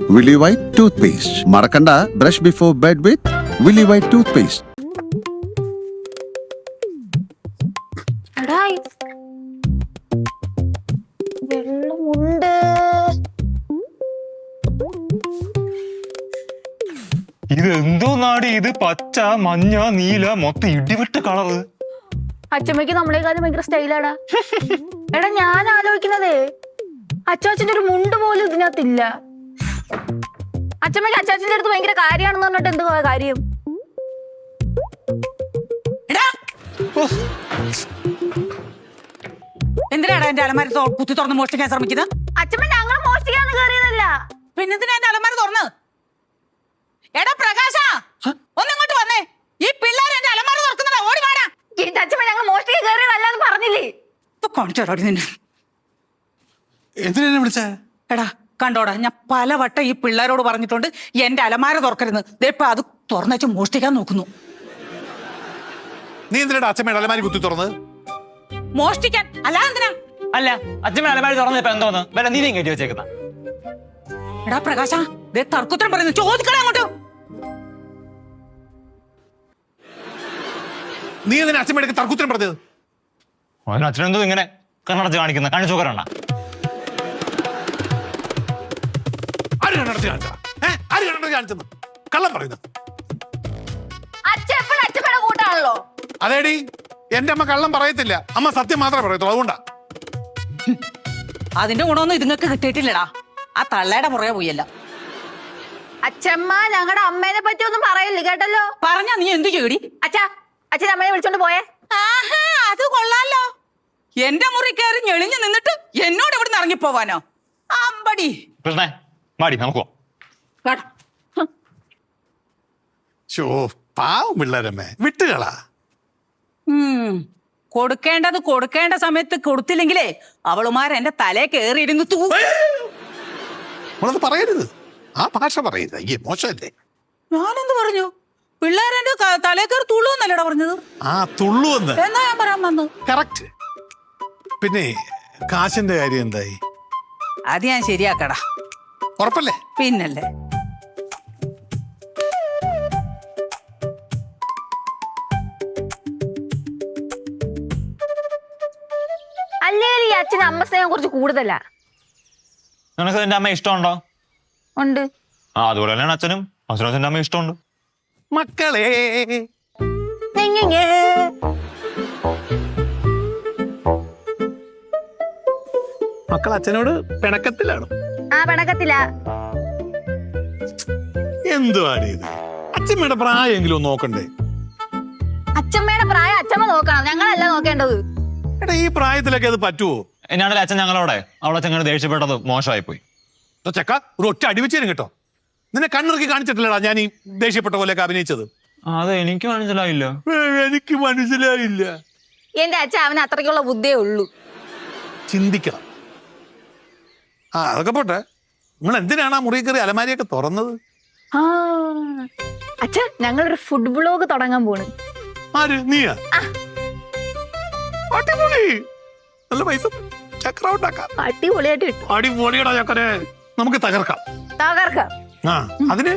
Willy White toothpaste. Marakanda, brush before bed with Willy White toothpaste. വെള്ളമുണ്ട്. ഇത് എന്തോ നാടി, ഇത് പച്ച മഞ്ഞ നീല മൊത്തം ഇടിവിട്ട് കളറ്. അച്ഛമ്മയ്ക്ക് നമ്മളെക്കാളും ഭയങ്കര സ്റ്റൈലാടാ. എടാ ഞാൻ ആലോചിക്കുന്നതേ അച്ചാച്ചന്റെ ഒരു മുണ്ട് പോലും ഇതിനകത്തില്ല. അച്ഛമ്മയ്ക്ക് അച്ചാച്ചന്റെ അടുത്ത് ഭയങ്കര കാര്യമാണെന്ന് പറഞ്ഞിട്ട് എന്ത് കാര്യം? എന്തിനാണ് എന്റെ അലമാര കുത്തി തുറന്ന് മോഷ്ടിക്കാൻ ശ്രമിക്കുന്നത്? അച്ഛമ്മ ഞങ്ങൾ മോഷ്ടിക്കാന്ന് കയറിയതല്ല. പിന്നെന്തിനാ എന്റെ അലമാര തുറന്ന്? എടാ പ്രകാശ, ഒന്നിങ്ങോട്ട് വന്നേ. ഈ പിള്ളേർ എന്റെ അലമാര തുറക്കുന്നതാ, ഓടി വാടാ. അച്ഛമ്മ ഞങ്ങൾ മോഷ്ടിക്കാൻ കയറിയതല്ലാന്ന് പറഞ്ഞില്ലേ? കാണിച്ചോടി നിന്നെ. എന്തിനാ വിളിച്ചേ? എടാ കണ്ടോടാ, ഞാൻ പലവട്ടം ഈ പിള്ളേരോട് പറഞ്ഞിട്ടുണ്ട് എന്റെ അലമാര തുറക്കരുന്ന്. ഇപ്പൊ അത് തുറന്നു മോഷ്ടിക്കാൻ നോക്കുന്നു. നീ എന്തിനാ അച്ഛമ്മയുടെ അലമാരി കുത്തി തുറന്ന്? മോഷ്ടിക്കാൻ അല്ലാതെ എന്തിനാ? അല്ല, അച്ഛമ്മ അലമാരി തുറന്നപ്പോ എന്തോന്ന് വല്ല നീതിയും കയറ്റി വെച്ചേക്കുന്ന. എടാ പ്രകാശ, തർക്കുത്തരം പറയുന്നു, ചോദിക്കടാ അങ്ങോട്ട്. നീ എന്തിനാ അച്ഛമ്മയുടെ തർക്കുത്തരം പറഞ്ഞത്? അച്ഛനെന്തോ ഇങ്ങനെ കണ്ണടച്ച് കാണിക്കുന്ന കാണിച്ചു നോക്കണ്ട. ആര് കണ്ണടച്ച് കാണിച്ചതാ? ആര് കണ്ണടച്ച് കാണിച്ചെന്ന് കള്ളം പറയുന്നു. അച്ഛൻ എപ്പോഴും അച്ഛമ്മയുടെ കൂട്ടാണല്ലോ. അതേടി, എന്റെ അമ്മ കള്ളം പറയത്തില്ല, അമ്മ സത്യം മാത്രമേ പറയത്തുള്ളൂ. അതുകൊണ്ടാ. അതിന്റെ ഗുണമൊന്നും ഇതുങ്ങൾക്ക് കിട്ടിയിട്ടില്ലടാ. ആ തള്ളയുടെ പുറകെ പോയല്ല. അച്ഛമ്മ ഞങ്ങളുടെ അമ്മേനെ പറ്റി ഒന്നും പറയില്ല കേട്ടല്ലോ. പറഞ്ഞാ നീ എന്ത് ചെയ്യടി? അച്ഛാ, അച്ഛൻ അമ്മയെ വിളിച്ചോണ്ട് പോയേ. ആഹാ, അത് കൊള്ളാലോ. എന്റെ മുറി കയറി ഞെളിഞ്ഞു നിന്നിട്ട് എന്നോട് ഇവിടുന്ന് ഇറങ്ങിപ്പോവാനോ? അമ്പടി കൃഷ്ണേ, മാടി നമുക്ക് പോവാം. ഷോ, പാവം പിള്ളേരമ്മേ, വിട്ടുകളാ. കൊടുക്കേണ്ടത് കൊടുക്കേണ്ട സമയത്ത് കൊടുത്തില്ലെങ്കിലേ അവളുമാർ എന്റെ തലേ കയറിയിരുന്നു നമ്മളത് പറയരുത്, ആ ഭാഷ പറയരുത്. അയ്യേ, മോശമല്ലേ? ഞാനെന്ത് പറഞ്ഞു? പിള്ളേരെന്റെ തലേ കയറി തുള്ളുന്നല്ലടാ പറഞ്ഞത്. ആ തുള്ളുവെന്ന് എന്നാ ഞാൻ പറയാൻ വന്നു. കറക്റ്റ്. പിന്നെ കാശിന്റെ കാര്യം എന്തായി? അത് ഞാൻ ശരിയാക്കടാ. ഉറപ്പല്ലേ? പിന്നല്ലേ. അല്ലേ ഈ അച്ഛന് അമ്മ സ്നേഹം കുറച്ച് കൂടുതലാ. നിനക്ക് എന്റെ അമ്മ ഇഷ്ടമുണ്ടോ? ഉണ്ട്. ആ, അതുപോലെ തന്നെയാണ് അച്ഛനും. അച്ഛനും എന്റെ അമ്മ ഇഷ്ടമുണ്ട്. മക്കളെ, മക്കൾ അച്ഛനോട് പിണക്കത്തിലാണ്. ആ പിണക്കത്തില്ല. എന്തുവാണ് ഇത്? അച്ഛമ്മയുടെ പ്രായമെങ്കിലും നോക്കണ്ടേ? അച്ഛമ്മയുടെ പ്രായം അച്ഛമ്മ നോക്കണം, ഞങ്ങളല്ല നോക്കേണ്ടത്. എടാ, ഈ പ്രായത്തിലൊക്കെ അത് പറ്റുമോ? എന്നാണല്ലോ അച്ഛൻ ഞങ്ങളോടെ അവളെ ചെങ്ങനെ ദേഷ്യപ്പെട്ടത് മോശമായി പോയി. ചെക്ക ഒരു ഒറ്റ അടിവെച്ചേരും കേട്ടോ. നിന്നെ കണ്ണിറക്കി കാണിച്ചിട്ടില്ലടാ ഞാൻ ഈ ദേഷ്യപ്പെട്ട പോലെയൊക്കെ അഭിനയിച്ചത്. അത് എനിക്ക് മനസ്സിലായില്ല. എനിക്ക് മനസ്സിലായില്ല. എന്റെ അച്ഛൻ അവന് അത്രയ്ക്കുള്ള ബുദ്ധിയേ ഉള്ളൂ. ചിന്തിക്കണം. ആ, അതൊക്കെ പോട്ടെ. നിങ്ങൾ എന്തിനാണ് ആ മുറി കയറി അലമാരിയൊക്കെ തുറന്നത്? ആ അച്ഛൻ, ഞങ്ങളൊരു ഫുഡ് ബ്ലോഗ് തുടങ്ങാൻ പോണ്. ആര്? നീയാ? അടിപൊളി. നല്ല പൈസ ചക്ര ഉണ്ടാക്കാം. അടിപൊളിയായിട്ട് കിട്ടും. അടിപൊളിയടാ ചക്കരെ, നമുക്ക് തകർക്കാം. തകർക്കാം. ആ, അതിന്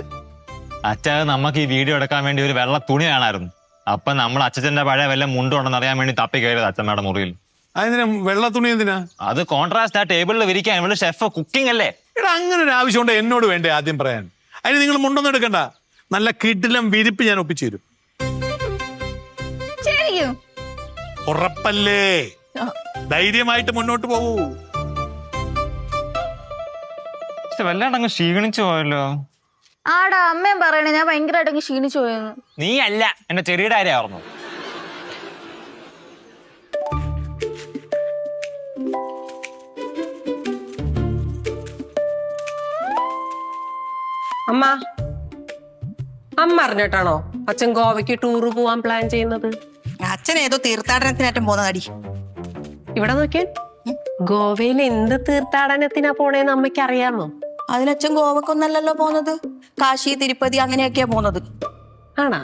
അച്ഛൻ നമുക്ക് ഈ വീഡിയോ എടുക്കാൻ വേണ്ടി ഒരു വെള്ള തുണി കാണായിരുന്നു. അപ്പൊ നമ്മൾ അച്ഛന്റെ പഴയ വല്ല മുണ്ടുണ്ടെന്ന് അറിയാൻ വേണ്ടി തപ്പി കയറിയത് അച്ഛമ്മയുടെ മുറിയിൽ. അതിന് വെള്ള തുണി എന്തിനാ? അത് കോൺട്രാസ്റ്റ് ആ ടേബിളിൽ വിരിക്കാൻ. ഇവിടെ ഷെഫ് കുക്കിംഗ് അല്ലേ. എടാ, അങ്ങനെ ഒരു ആവശ്യമുണ്ട് എന്നോട് വേണ്ടേ ആദ്യം പറയാൻ? അതിന് നിങ്ങൾ മുണ്ടൊന്നും എടുക്കണ്ട, നല്ല കിടിലം വിരിപ്പ് ഞാൻ ഒപ്പിച്ചു തരും. ശരിക്കും ഉറപ്പല്ലേ? ധൈര്യമായിട്ട് മുന്നോട്ട് പോകൂ. വല്ലാണ്ടങ്ങ് ക്ഷീണിച്ചു പോയല്ലോ. ആടാ, അമ്മയും പറയണേ ഞാൻ ഭയങ്കരമായിട്ട് ക്ഷീണിച്ചു പോയെന്ന്. നീ അല്ല, എന്റെ ചെറിയുടെ കാര്യമായിരുന്നു. അമ്മ അമ്മ അറിഞ്ഞിട്ടാണോ അച്ഛൻ ഗോവയ്ക്ക് ടൂറ് പോവാൻ പ്ലാൻ ചെയ്യുന്നത്? അച്ഛൻ ഏതോ തീർത്ഥാടനത്തിനായിട്ടും പോകുന്ന കടി. ഇവിടെ നോക്കിയാൽ ഗോവയിൽ എന്ത് തീർത്ഥാടനത്തിനാ പോണേന്ന് അമ്മയ്ക്ക് അറിയാമോ? അതിനച്ഛൻ ഗോവക്കൊന്നല്ലല്ലോ പോകുന്നത്, കാശി തിരുപ്പതി അങ്ങനെയൊക്കെയാ പോകുന്നത്. ആണാ?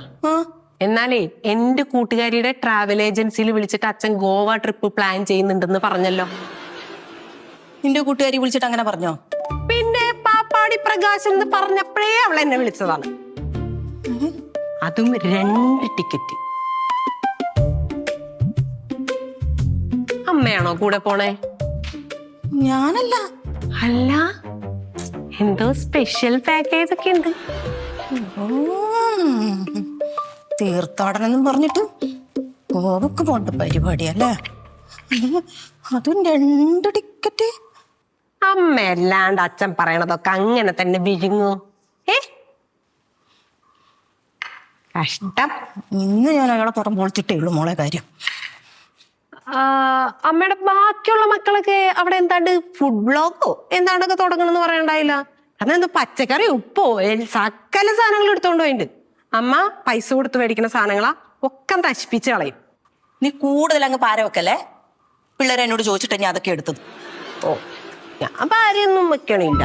എന്നാലേ എന്റെ കൂട്ടുകാരിയുടെ ട്രാവൽ ഏജൻസിയിൽ വിളിച്ചിട്ട് അച്ഛൻ ഗോവ ട്രിപ്പ് പ്ലാൻ ചെയ്യുന്നുണ്ടെന്ന് പറഞ്ഞല്ലോ. നിന്റെ കൂട്ടുകാരി വിളിച്ചിട്ട് അങ്ങനെ പറഞ്ഞോ? പിന്നെ പാപ്പാടി പ്രകാശൻ എന്ന് പറഞ്ഞപ്പോഴേ അവൾ എന്നെ വിളിച്ചതാണ്. അതും 2 ടിക്കറ്റ്. അമ്മയാണോ കൂടെ പോണേ? ഞാനല്ല. അല്ല, എന്തോ സ്പെഷ്യൽ പാക്കേജ് ഒക്കെ ഉണ്ട്. തീർത്ഥാടനം എന്നും പറഞ്ഞിട്ട് ഗോവക്ക് പോണ്ട പരിപാടിയല്ലേ? അതും 2 ടിക്കറ്റ്. അമ്മയല്ലാണ്ട് അച്ഛൻ പറയണതൊക്കെ അങ്ങനെ തന്നെ വിഴുങ്ങൂ. കഷ്ടം. ഇന്ന് ഞാൻ അയാളെ പുറം പൊളിച്ചിട്ടേ ഉള്ളൂ മോളെ കാര്യം. അമ്മയുടെ ബാക്കിയുള്ള മക്കളൊക്കെ അവിടെ എന്താണ്ട് ഫുഡ് ബ്ലോഗോ എന്താണ്ടൊക്കെ തുടങ്ങണമെന്ന് പറയണ്ടായില്ല. അതെന്താ പച്ചക്കറി ഉപ്പോ സകല സാധനങ്ങൾ എടുത്തോണ്ട് പോയിട്ടുണ്ട്. അമ്മ പൈസ കൊടുത്ത് മേടിക്കുന്ന സാധനങ്ങളാ ഒക്കെ നശിപ്പിച്ച് കളയും. നീ കൂടുതൽ അങ്ങ് പാര വെക്കല്ലേ. പിള്ളേരെ എന്നോട് ചോദിച്ചിട്ട് ഞാൻ അതൊക്കെ എടുത്തത്. ഓ, ഞാൻ ഭാര്യയൊന്നും വെക്കണില്ല.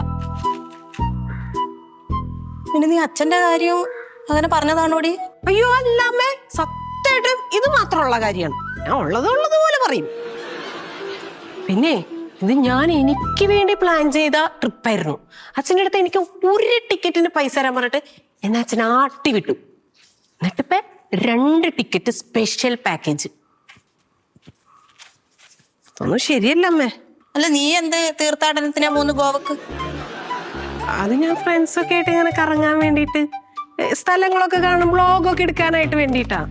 പിന്നെ നീ അച്ഛന്റെ കാര്യം അങ്ങനെ പറഞ്ഞതാണോടി? അയ്യോ അല്ല അമ്മേ, സത്യമായിട്ടും ഇത് മാത്രമുള്ള കാര്യമാണ്. ഞാൻ ഉള്ളതുപോലെ പറയും. പിന്നെ ഇത് ഞാൻ എനിക്ക് വേണ്ടി പ്ലാൻ ചെയ്ത ട്രിപ്പായിരുന്നു. അച്ഛൻ്റെ അടുത്ത് എനിക്ക് 1 ടിക്കറ്റിന് പൈസ തരാൻ പറഞ്ഞിട്ട് എന്നെ അച്ഛൻ ആട്ടി വിട്ടു. എന്നിട്ടിപ്പ 2 ടിക്കറ്റ് സ്പെഷ്യൽ പാക്കേജ്. ഒന്നും ശരിയല്ല അമ്മേ. അല്ല, നീ എന്ത് തീർത്ഥാടനത്തിനാ പോകുന്നു ഗോവക്ക്? അത് ഞാൻ ഫ്രണ്ട്സൊക്കെ ആയിട്ട് ഇങ്ങനെ കറങ്ങാൻ വേണ്ടിയിട്ട്, സ്ഥലങ്ങളൊക്കെ കാണും, ബ്ലോഗൊക്കെ എടുക്കാനായിട്ട് വേണ്ടിയിട്ടാ.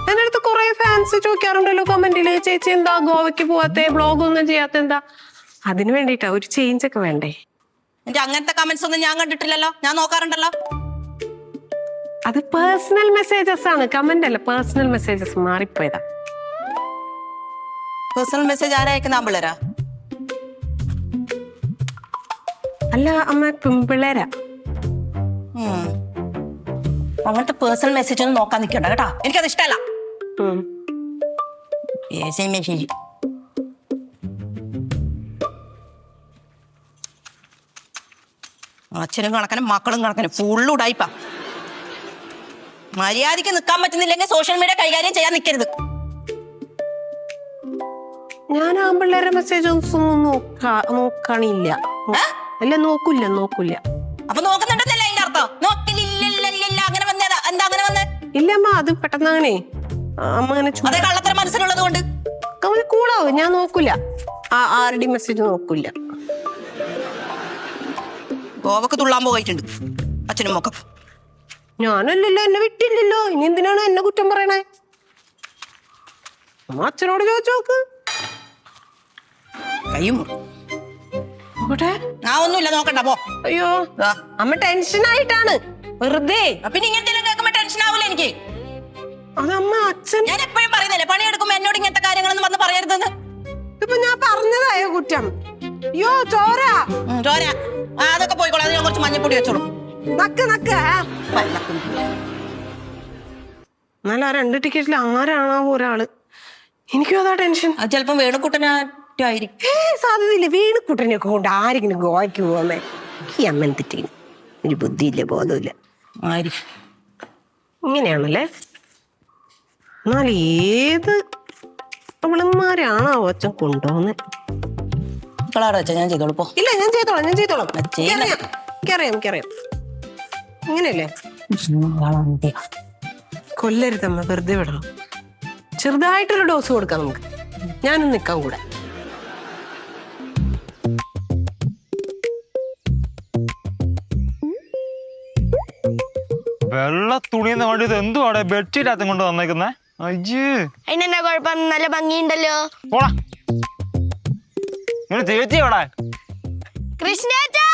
എൻ്റെ അടുത്ത് കുറെ ഫാൻസ് ചോദിക്കാറുണ്ടല്ലോ കമന്റില്, ചേച്ചി എന്താ ഗോവയ്ക്ക് പോവാത്തെ, ബ്ലോഗ് ഒന്നും ചെയ്യാത്ത എന്താ? അതിന് വേണ്ടിയിട്ടാ, ഒരു ചേഞ്ച് ഒക്കെ വേണ്ടേ. എന്റെ അങ്ങനത്തെ കമന്റ്സ് ഒന്നും ഞാൻ കണ്ടിട്ടില്ലല്ലോ. ഞാൻ നോക്കാറുണ്ടല്ലോ. അത് പേഴ്സണൽ മെസ്സേജസ് ആണ്, കമന്റ് അല്ല. പേഴ്സണൽ മെസ്സേജസ് മാറിപ്പോയതാ. പേഴ്സണൽ മെസ്സേജ് ആരാ അയക്കുന്ന? ആമ്പിള്ളേരാ? അല്ല അമ്മ, പെമ്പിള്ളേരാ. അങ്ങനത്തെ പേഴ്സണൽ മെസ്സേജ് ഒന്നും നോക്കാൻ നിൽക്കണ്ട കേട്ടാ. എനിക്കത് ഇഷ്ടമല്ല. മെസ്സേജ് അച്ഛനും കണക്കനും മക്കളും കണക്കനും ഫുള്ള് ഉടായിപ്പാ. മര്യാദക്ക് നിൽക്കാൻ പറ്റുന്നില്ലെങ്കിൽ സോഷ്യൽ മീഡിയ കൈകാര്യം ചെയ്യാൻ നിൽക്കരുത്. ഞാൻ ആമ്പിള്ളേരെ മെസ്സേജ് ഒന്നും നോക്കണില്ല. അല്ല, നോക്കൂല. അപ്പൊ നോക്കുന്നുണ്ടെന്നല്ലേ അതിന്റെ അർത്ഥം? നോക്കില്ല അങ്ങനെ വന്നേതാ? എന്താ അങ്ങനെ വന്നേ? ഇല്ല അമ്മ, അത് പെട്ടെന്ന് അങ്ങനെ അമ്മ അങ്ങനെ അതേ കള്ളത്തരം മനസ്സിലുള്ളത് കൊണ്ട് കൂടാവും. ഞാൻ നോക്കൂല, ആരുടെയും മെസ്സേജ് നോക്കൂല. ഗോവക്ക് തുള്ളാൻ പോയിട്ടുണ്ട് അച്ഛനും മക്കളും. ഞാനല്ലല്ലോ, എന്നെ വിട്ടില്ലല്ലോ. ഇനി എന്തിനാണ് എന്നെ കുറ്റം പറയണേ? അമ്മ അച്ഛനോട് ചോദിച്ചു നോക്ക്. കയ്യും ആ ഒന്നുമില്ല, നോക്കണ്ട പോ. അയ്യോ അമ്മ ടെൻഷൻ ആയിട്ടാണ് വെറുതെ. പിന്നെ ഇങ്ങനത്തെ കേൾക്കുമ്പോ ടെൻഷൻ ആവൂല എനിക്ക്. അതമ്മ അച്ഛൻ, ഞാൻ എപ്പോഴും പറയുന്നില്ലേ പണിയെടുക്കുമ്പോ എന്നോട് ഇങ്ങനത്തെ കാര്യങ്ങളൊന്നും വന്ന് പറയരുതെന്ന്. ഇപ്പൊ ഞാൻ പറഞ്ഞതായോ കുറ്റം? അയ്യോ ചോര ചോര. അതൊക്കെ പോയിക്കോളാം. അത് ഞാൻ കുറച്ച് മഞ്ഞപ്പൊടി വെച്ചോളൂ. നക്ക് എന്നാലും ആ 2 ടിക്കറ്റിൽ ആരാണോ ഒരാള്. എനിക്കും അതാ ടെൻഷൻ. അത് ചിലപ്പോ വേണുക്കുട്ടനായിരിക്കും. സാധ്യതയില്ല. വീണുക്കുട്ടനെയൊക്കെ കൊണ്ട് ആരെങ്കിലും ഗോവയ്ക്ക് പോകുന്നേ? ഈ അമ്മ തെറ്റിന് ഒരു ബുദ്ധിയില്ല, ബോധമില്ല. ഇങ്ങനെയാണല്ലേ. എന്നാൽ ഏത് അവളന്മാരാണോ അച്ഛൻ കൊണ്ടുപോകുന്നത്? ഞാൻ ചെയ്തോളൂ പോ. ഇല്ല, ഞാൻ ചെയ്തോളാം. എനിക്കറിയാം. ഇങ്ങനെയല്ലേ? കൊല്ലരുതമ്മ, വെറുതെ വിടണം. ചെറുതായിട്ടൊരു ഡോസ് കൊടുക്കാം നമുക്ക്. ഞാനും നിൽക്കാം കൂടെ. വെള്ള തുണിന്ന് വേണ്ടി ഇത് എന്തുവാടെ ബെഡ്ഷീറ്റ് അകത്തും കൊണ്ട് വന്നേക്കുന്നേ? അയ്യേ, അതിനെന്താ കുഴപ്പം? നല്ല ഭംഗിയുണ്ടല്ലോ. പോടാ. ഇങ്ങനെ ചേച്ചി എവിടെ? കൃഷ്ണേട്ടാ,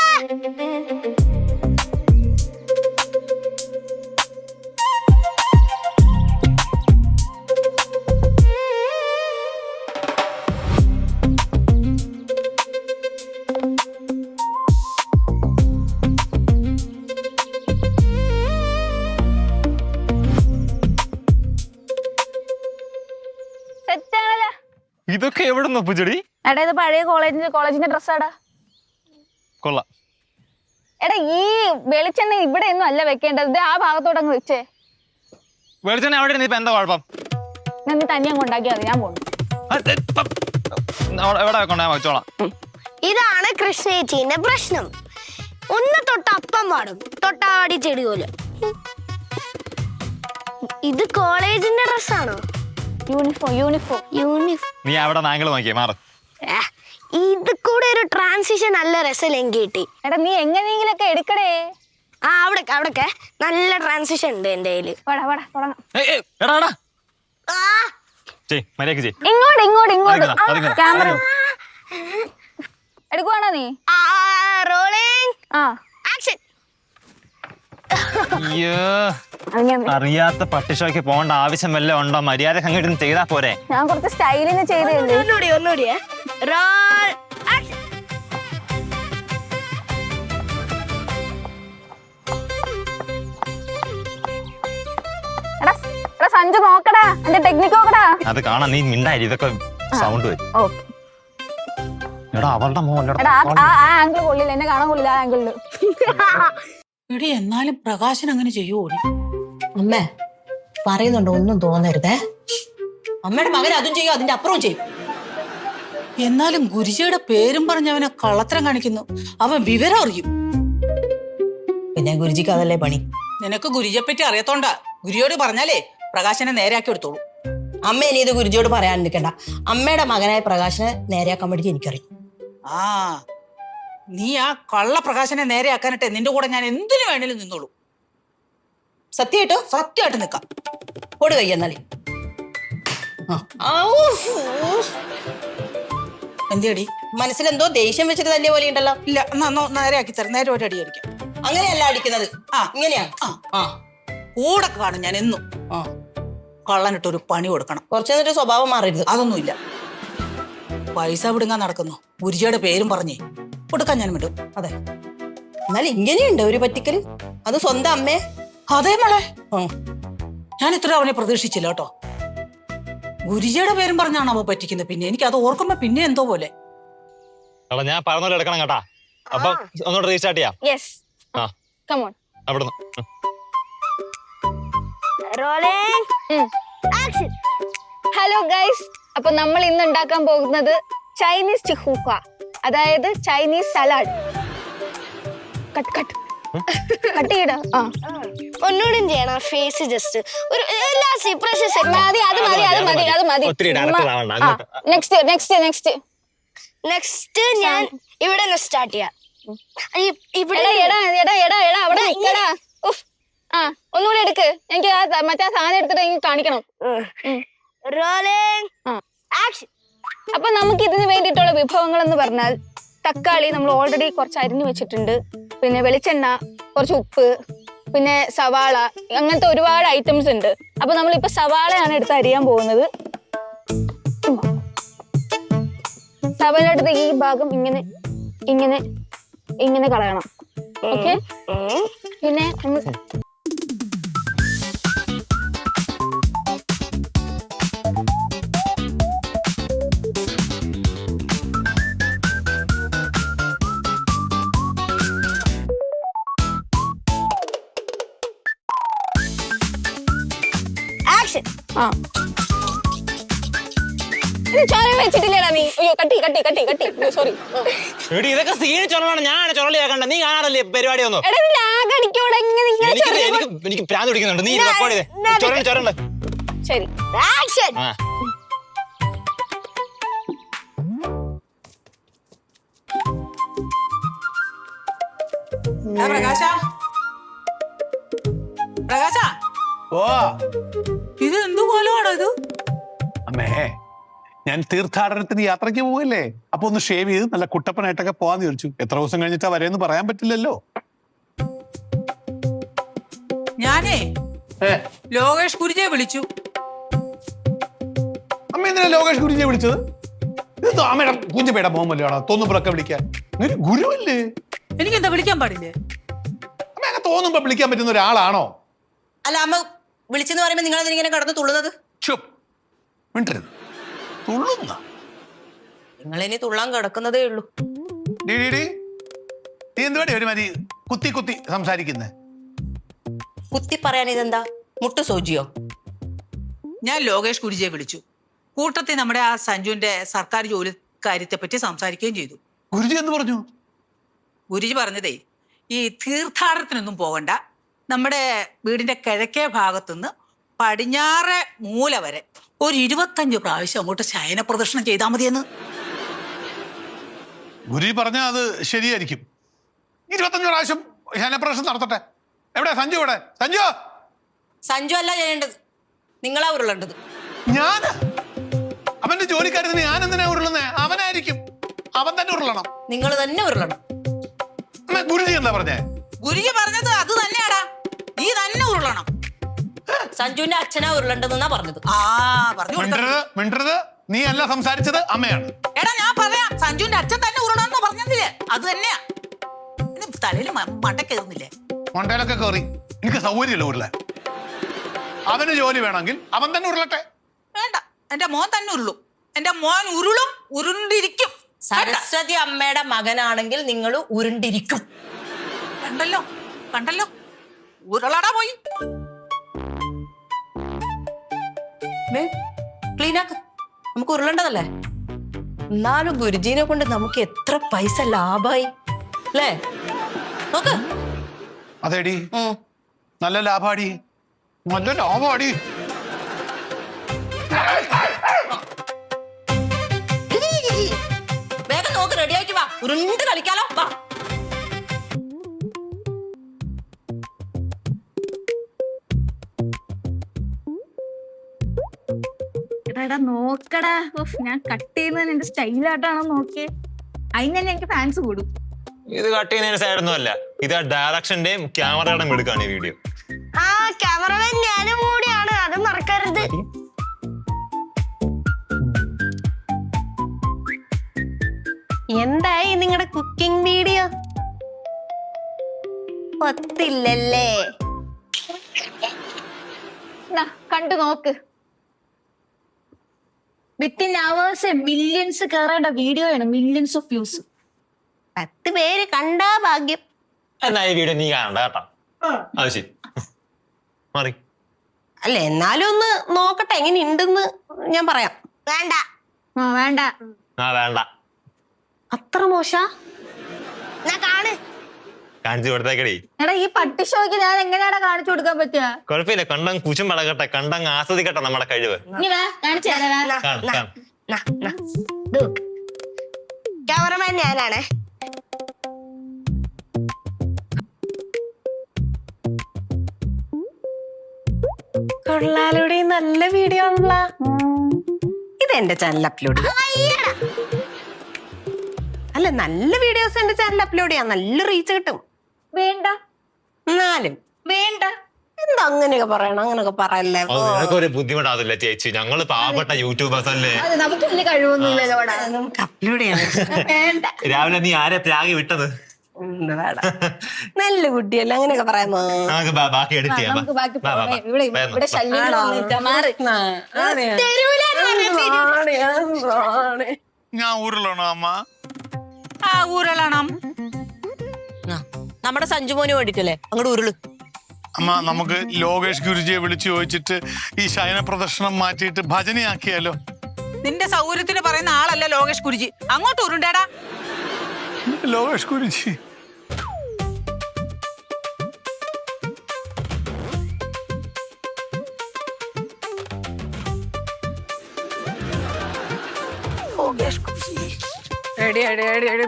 ഇതൊക്കെ എവിടെ നിന്ന് ഒപ്പിച്ചെടി? എടാ ഇത് പഴയ കോളേജിന്റെ ഡ്രസ്സാടാ. കൊള്ളാം. എടാ ഈ വെളിച്ചെണ്ണ ഇവിടെ ഒന്നും അല്ല വെക്കേണ്ടത്, ആ ഭാഗത്തോട്ട് അങ്ങ് വെച്ചേ. വെളിച്ചെണ്ണ അവിടെ ഇപ്പൊ എന്താ കുഴപ്പം? നീ തന്നെ അങ്ങ് ഉണ്ടാക്കിയാൽ മതി, ഞാൻ പോണു. എവിടെ വെക്കണ്ട, ഞാൻ വെച്ചോളാം. ഇതാണ് കൃഷ്ണേച്ചിന്റെ പ്രശ്നം. ഒന്ന് തൊട്ട അപ്പം പാടും, തൊട്ടാടി ചെടി പോലെ. ഇത് കോളേജിന്റെ ഡ്രസ്സാണോ? Uniform uniform. നീ അവിടെ നാങ്കൾ നോക്കിയേ മാറും. ഇത് കൂടെ ഒരു ട്രാൻസിഷൻ നല്ല രസം എനിക്ക് കിട്ടി. എടാ നീ എങ്ങനെയെങ്കിലൊക്കെ എടുക്കടേ. ആ അവിടൊക്കെ നല്ല ട്രാൻസിഷൻ ഉണ്ട് എന്റെ കയ്യില്. വാടാ വാടാ തുടങ്ങാം. എടാ ആ, മര്യാദക്ക് ചെയ്. ഇങ്ങോട്ട് ഇങ്ങോട്ട് ഇങ്ങോട്ട്. ഒതുങ്ങ്, ക്യാമറ ഒതുങ്ങ്. എടുക്കുവാണോ നീ? റോളിംഗ് ആ ആക്ഷൻ. അയ്യോ, അങ്ങനെ അറിയാത്ത പട്ടിഷോയ്ക്ക് പോകേണ്ട ആവശ്യം വല്ലതും ഉണ്ടോ? മര്യാദ അങ്ങോട്ട് ചെയ്താ പോരെ? ഞാൻ കുറച്ച് സ്റ്റൈലിന് ചെയ്തല്ലേ. ഒന്നുകൂടി റോൾ ആക്ഷൻ. എടാ എടാ സഞ്ജു നോക്കടാ, എന്റെ ടെക്നിക്ക് നോക്കടാ. അത് കാണാൻ നീ മിണ്ടായി, ഇതൊക്കെ സൗണ്ട് വരും. ഓക്കെ. എടാ അവളുടെ എടാ ആ ആംഗിൾ കൊള്ളില്ല, എന്നെ കാണാൻ കൊള്ളില്ല ആ ആംഗിളില്. എടി എന്നാലും പ്രകാശൻ അങ്ങനെ ചെയ്യുമോ? അമ്മേ പറയുന്നുണ്ടോ, ഒന്നും തോന്നരുതേ. അമ്മയുടെ മകൻ അതും ചെയ്യും, അതിന്റെ അപ്പുറവും ചെയ്യും. എന്നാലും ഗുരുജിയുടെ പേരും പറഞ്ഞ് അവനെ കള്ളത്തരം കാണിക്കുന്നു. അവൻ വിവരം അറിയും. പിന്നെ ഗുരുജിക്ക് അതല്ലേ പണി. നിനക്ക് ഗുരുജിയെ പറ്റി അറിയത്തോണ്ടാ. ഗുരുജിയോട് പറഞ്ഞാലേ പ്രകാശനെ നേരെയാക്കി എടുത്തോളൂ. അമ്മ ഇനി ഇത് ഗുരുജിയോട് പറയാൻ നിൽക്കണ്ട. അമ്മയുടെ മകനായ പ്രകാശനെ നേരെയാക്കാൻ വേണ്ടി എനിക്കറിയാം. ആ നീ ആ കള്ള പ്രകാശനെ നേരെയാക്കാനിട്ടെ നിന്റെ കൂടെ ഞാൻ എന്തിനു വേണേലും നിന്നോളൂ. സത്യമായിട്ടോ? സത്യമായിട്ട് നിക്കാം. കൊടു കൈ എന്നാലേ. എന്തിയടി? മനസ്സിലെന്തോ ദേഷ്യം വെച്ചിട്ട് തല്ലിയ പോലെ ഉണ്ടല്ലോ. ഇല്ല, എന്നാ നേരെയാക്കി തരാം. നേരെ ഒരു അടി അടിക്കാം. അങ്ങനെയല്ല അടിക്കുന്നത്. ആ ഇങ്ങനെയാ. ആ കൂടെ കാണും ഞാൻ എന്നും. ആ കള്ളനിട്ടൊരു പണി കൊടുക്കണം. കുറച്ചു നേരത്തെ സ്വഭാവം മാറരുത്. അതൊന്നുമില്ല. പൈസ വിടുങ്ങാൻ നടക്കുന്നു. ഗുരുജിയുടെ പേരും പറഞ്ഞേ കൊടുക്കാൻ ഞാൻ വിടും. അതെ, എന്നാൽ ഇങ്ങനെയുണ്ട് ഒരു പറ്റിക്കല്. അത് സ്വന്തം അമ്മേ. അതേ മോളെ, ആ. ഞാൻ ഇത്ര അവനെ പ്രതീക്ഷിച്ചില്ല കേട്ടോ. ഗുരുജിയുടെ പേരും പറഞ്ഞാണ് അവ പറ്റിക്കുന്നത്. പിന്നെ എനിക്ക് അത് ഓർക്കുമ്പോ പിന്നെ എന്തോ പോലെ. എടാ ഞാൻ പറഞ്ഞ എടുക്കണം കേട്ടാ. അപ്പൊ ഒന്നുകൂടെ റീസ്റ്റാർട്ട് ചെയ്യാം. യെസ് ആ കം ഓൺ. അവിടുന്ന് റോളിംഗ് ആക്ഷൻ. ഹലോ ഗൈസ്, അപ്പൊ നമ്മൾ ഇന്ന് ഉണ്ടാക്കാൻ പോകുന്നത് ചൈനീസ് ചിഹൂക്ക, അതായത് Chinese salad. Cut cut cut ചെയ്യടാ. ആ ഒന്നുകൂടി ചെയ്യണം. ഫേസ് ജസ്റ്റ് ഒരു മതി, അത് മതി, അത് മതി, അത് മതി. ഒത്തിരി director ആവണ്ട, അങ്ങോട്ട്. Next next next. നെക്സ്റ്റ് ഞാൻ ഇവിടെ നിന്ന് സ്റ്റാർട്ട് ചെയ്യാം. ഇവിടെ എടാ എടാ എടാ എടാ എടാ അവിടെ നിക്കടാ. ഉഫ്. ആ ഒന്നുകൂടി എടുക്ക്. എനിക്ക് ആ മറ്റേ സാധനം എടുത്തിട്ട് എനിക്ക് കാണിക്കണം. റോളിംഗ് ആ ആക്ഷൻ. അപ്പൊ നമുക്ക് ഇതിന് വേണ്ടിയിട്ടുള്ള വിഭവങ്ങൾ എന്ന് പറഞ്ഞാൽ തക്കാളി നമ്മൾ ഓൾറെഡി കുറച്ച് അരിഞ്ഞു വെച്ചിട്ടുണ്ട്, പിന്നെ വെളിച്ചെണ്ണ, കുറച്ച് ഉപ്പ്, പിന്നെ സവാള, അങ്ങനത്തെ ഒരുപാട് ഐറ്റംസ് ഉണ്ട്. അപ്പൊ നമ്മളിപ്പോ സവാളയാണ് എടുത്ത് അരിയാൻ പോകുന്നത്. സവാള എടുത്ത് ഈ ഭാഗം ഇങ്ങനെ ഇങ്ങനെ ഇങ്ങനെ കളയണം. ഓക്കെ, പിന്നെ നമ്മൾ ആക്ഷൻ. ആ ഇത് ചോര വെച്ചിട്ടില്ലേടാ നീ? അയ്യോ കട്ടി കട്ടി കട്ടി കട്ടി, സോറി. എടി ഇതൊക്കെ സീന് ചൊറലാണ്. ഞാനാണ് ചൊറലിയാക്കണ്ട, നീ കാണാറല്ലേ പരിപാടി ഒന്നും. എടാ നീ ലാഗ് അടിക്കോടെ ഇങ്ങനെ ഇങ്ങനെ എനിക്ക് പ്രാന്ത് പിടിക്കുന്നുണ്ട്. നീ റെക്കോർഡ് ചെയ്തേ. ചൊറണ്ട് ചൊറണ്ട്. ശരി. ആക്ഷൻ. ആ പ്രകാശ പ്രകാശ, ഓ ഇത് എന്തു കോലമാണോ ഇത്? അമ്മേ, ഞാൻ തീർത്ഥാടനത്തിന് യാത്രയ്ക്ക് പോകല്ലേ. അപ്പൊ ഒന്ന് ഷേവ് ചെയ്ത് നല്ല കുട്ടപ്പനായിട്ടൊക്കെ പോവാന്ന് ചോദിച്ചു. എത്ര ദിവസം കഴിഞ്ഞിട്ടാ വരെയെന്ന് പറയാൻ പറ്റില്ലല്ലോ. ഞാനേ ലോകേഷ് ഗുരുജിയെ വിളിച്ചു. അമ്മ എന്തിനാ ലോകേഷ് ഗുരുജിയെ വിളിച്ചത്? ഇത് അമ്മയുടെ കുഞ്ഞുപേടെ മോഹമല്ലോ തോന്നുമ്പോഴൊക്കെ വിളിക്കാൻ. നീ ഗുരുവല്ലേ? എനിക്കെന്താ വിളിക്കാൻ പാടില്ലേ? അമ്മ അങ്ങനെ തോന്നുമ്പോ വിളിക്കാൻ പറ്റുന്ന ഒരാളാണോ? അല്ല, അമ്മ വിളിച്ചെന്ന് പറയുമ്പോ നിങ്ങൾ അതിനിങ്ങനെ കടന്ന് തുള്ളുന്നത്. മിണ്ടരുത്. തുള്ളുന്ന നിങ്ങളിനി തുള്ളാൻ കിടക്കുന്നതേ ഉള്ളൂ. നീ എന്തുവാടി ഒരു മതി കുത്തി കുത്തി സംസാരിക്കുന്നേ? കുത്തി പറയാൻ ഇതെന്താ, മുട്ടു സൂചിയോ? ഞാൻ ലോകേഷ് ഗുരുജിയെ വിളിച്ചു. കൂട്ടത്തിൽ നമ്മുടെ ആ സഞ്ജുവിന്റെ സർക്കാർ ജോലി കാര്യത്തെ പറ്റി സംസാരിക്കുകയും ചെയ്തു. ഗുരുജി എന്ന് പറഞ്ഞു? ഗുരുജി പറഞ്ഞതേ, ഈ തീർത്ഥാടനത്തിനൊന്നും പോകണ്ട. നമ്മുടെ വീടിന്റെ കിഴക്കേ ഭാഗത്തുനിന്ന് പടിഞ്ഞാറെ മൂല വരെ ഒരു 25 പ്രാവശ്യം അങ്ങോട്ട് ശയന പ്രദർശനം ചെയ്താൽ മതിയെന്ന്. ഗുരു പറഞ്ഞാൽ അത് ശരിയായിരിക്കും. 25 പ്രാവശ്യം ശയനപ്രദർശനം നടത്തട്ടെ. എവിടെ സഞ്ജു? ഇവിടെ സഞ്ജു. സഞ്ജു അല്ല ചെയ്യേണ്ടത്, നിങ്ങളാ ഉരുളേണ്ടത്. ഞാൻ അവന്റെ ജോലിക്കാരത്തിന് ഞാൻ എന്തിനാ ഉരുളുന്നേ? അവനായിരിക്കും, അവൻ തന്നെ ഉരുളണം. നിങ്ങൾ തന്നെ ഉരുളണം. ഗുരുജി എന്താ പറഞ്ഞേ? ഗുരുജി പറഞ്ഞത് അത് തന്നെയാടാ, നീ തന്നെ ഉരുളണം. സഞ്ജുവിന്റെ അച്ഛനാ ഉരുളേണ്ടതെന്നാ പറഞ്ഞത്. പറഞ്ഞു മിണ്ടരുത്. നീ അല്ല സംസാരിച്ചത്, അമ്മയാണ്. എടാ ഞാൻ പറയാം, സഞ്ജുവിന്റെ അച്ഛൻ തന്നെ ഉരുളണമെന്ന് പറഞ്ഞില്ലേ? അത് തന്നെയാ. തലയിൽ മണ്ട കയറുന്നില്ലേ? മണ്ടയിലൊക്കെ കയറി എനിക്ക് സൗകര്യമില്ല ഉരുളാൻ. അവന് ജോലി വേണമെങ്കിൽ അവൻ തന്നെ ഉരുളട്ടെ. വേണ്ട, എന്റെ മോൻ തന്നെ ഉരുളും. എന്റെ മോൻ ഉരുളും, ഉരുണ്ടിരിക്കും. സരസ്വതി അമ്മയുടെ മകനാണെങ്കിൽ നിങ്ങൾ ഉരുണ്ടിരിക്കും. കണ്ടല്ലോ ഉരുളടാ പോയി. ക്ലീനാക്ക്, നമുക്ക് ഉരുളേണ്ടതല്ലേ. എന്നാലും ഗുരുജീനെ കൊണ്ട് നമുക്ക് എത്ര പൈസ ലാഭായി അല്ലേ? നോക്ക്. അതേടി, നല്ല ലാഭാടി, നല്ല ലാഭാടി. വേഗം നോക്ക്, റെഡി ആയിട്ട് വാ, ഉരുണ്ട് കളിക്കാലോ. വാ. എടാ നോക്കടാ, ഞാൻ കട്ട് ചെയ്യുന്നത് എന്റെ സ്റ്റൈലായിട്ടാണോ നോക്കിയേ? അതിന് തന്നെ എനിക്ക് ഫാൻസ് കൂടും. ഇത് കട്ട് ചെയ്യുന്നതിന് സൈഡൊന്നും അല്ല, ഇത് ഡയറക്ഷന്റെയും ക്യാമറയുടെയും എടുക്കാണ് ഈ വീഡിയോ. ആ ക്യാമറമാൻ ഞാനും കൂടിയാണ്, അത് മറക്കരുത്. എന്തായി നിങ്ങളുടെ കുക്കിംഗ് വീഡിയോ? ഒത്തില്ലല്ലേ? കണ്ടു നോക്ക്. വിത്തിൻ അവേഴ്സ് മില്യൺസ് കയറേണ്ട വീഡിയോ ആണ്, മില്യൺസ് ഓഫ് വ്യൂസ്. 10 പേര് കണ്ടാ ഭാഗ്യം. എന്നാ ഈ വീഡിയോ നീ കാണണ്ട കേട്ടോ. അത് ശരി, മാറി. അല്ല എന്നാലും ഒന്ന് നോക്കട്ടെ എങ്ങനെ ഉണ്ടെന്ന് ഞാൻ പറയാം. വേണ്ട വേണ്ട. വേണ്ട, അത്ര മോശ? കാണ്. കാണിച്ചു കൊടുത്തേക്കടി. എടാ ഈ പട്ടി ഷോയ്ക്ക് ഞാൻ എങ്ങനെയാടാ കാണിച്ചു കൊടുക്കാൻ പറ്റുക? കുഴപ്പമില്ല, കണ്ടങ്ങ് കുശും പടകട്ടെ, കണ്ടങ്ങ് ആസ്വദിക്കട്ടെ നമ്മുടെ കഴിവ്. ക്യാമറമാൻ ഞാനാണേ. കൊള്ളാലൂടെ, നല്ല വീഡിയോ ആണല്ലോ. ഇത് എന്റെ ചാനൽ അപ്ലോഡ് ചെയ്യാം. അല്ല, നല്ല വീഡിയോസ് എന്റെ ചാനൽ അപ്ലോഡ് ചെയ്യാം, നല്ല റീച്ച് കിട്ടും. വേണ്ട. എന്നാലും വേണ്ട. എന്താ അങ്ങനെയൊക്കെ പറയണം? അങ്ങനെയൊക്കെ പറയല്ലേ. നിനക്കൊരു ബുദ്ധിമുട്ടാവില്ല ചേച്ചി, ഞങ്ങള് പാവപ്പെട്ട യൂട്യൂബേഴ്സ് അല്ലേ. നമുക്ക് വലിയ കഴിവൊന്നുമില്ലല്ലോടാ. നമുക്ക് അപ്ലോഡ് ചെയ്യാം. വേണ്ട. രാവിലെ നീ ആരെ ത്യാഗി വിട്ടത്? നല്ല കുട്ടിയല്ല, അങ്ങനെയൊക്കെ പറയാമോ? നമുക്ക് ബാക്കി എഡിറ്റ് ചെയ്യാം. നമുക്ക് ബാക്കി പോവാം. ഇവിടെ ശല്യം മാറി. ഞാൻ ഉരുളണോ അമ്മ? ഉരുളണം. നമ്മുടെ സഞ്ജുമോന് വേണ്ടിട്ടല്ലേ, അങ്ങോട്ട് ഉരുള്. അമ്മ, നമുക്ക് ലോകേഷ് ഗുരുജിയെ വിളിച്ചു ചോദിച്ചിട്ട് ഈ ശയന പ്രദർശനം മാറ്റിയിട്ട് ഭജനയാക്കിയാലോ? നിന്റെ സൗകര്യത്തിന് പറയുന്ന ആളല്ല ലോകേഷ് ഗുരുജി. അങ്ങോട്ട് ഉരുണ്ടേടാ. ലോകേഷ് ഗുരുജി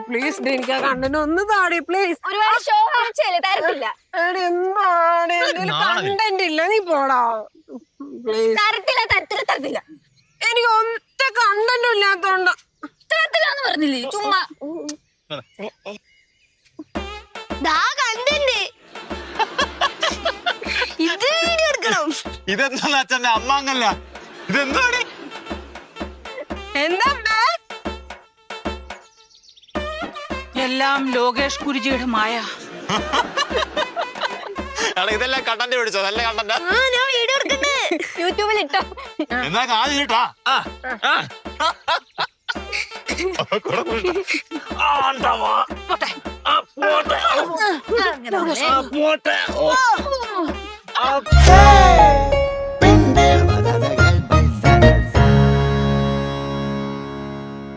പ്ലീസ് എനിക്ക് കണ്ടന്റ് ഒന്ന് താടി പ്ലീസ്. ഒരുപാട് ഷോ കാണിച്ചല്ലേ, തരത്തില്ല. കണ്ടന്റ് ഇല്ല, നീ പോടാ പ്ലീസ്. തരത്തില്ല. എനിക്ക് ഒറ്റ കണ്ടന്റും ഇല്ലാത്തോണ്ട് തരത്തില്ലാന്ന് പറഞ്ഞില്ലേ, ചുമ്മാ. കണ്ടന്റ് ഇത് വീഡിയോ എടുക്കണം. ഇതെന്താ അച്ഛന്റെ അമ്മാങ്ങല്ല, ഇതെന്താണ്? എന്താ എല്ലാം ലോകേഷ് ഗുരുജിയുടെ മായ. ഇതെല്ലാം കണ്ടന്റ് പിടിച്ചോ? നല്ല കണ്ടന്റ്. ഞാൻ വീഡിയോ എടുക്കണ്ടേ? യൂട്യൂബിൽ ഇട്ടോ. എന്നാ കാര്യം കേട്ടാ. പോട്ടെ.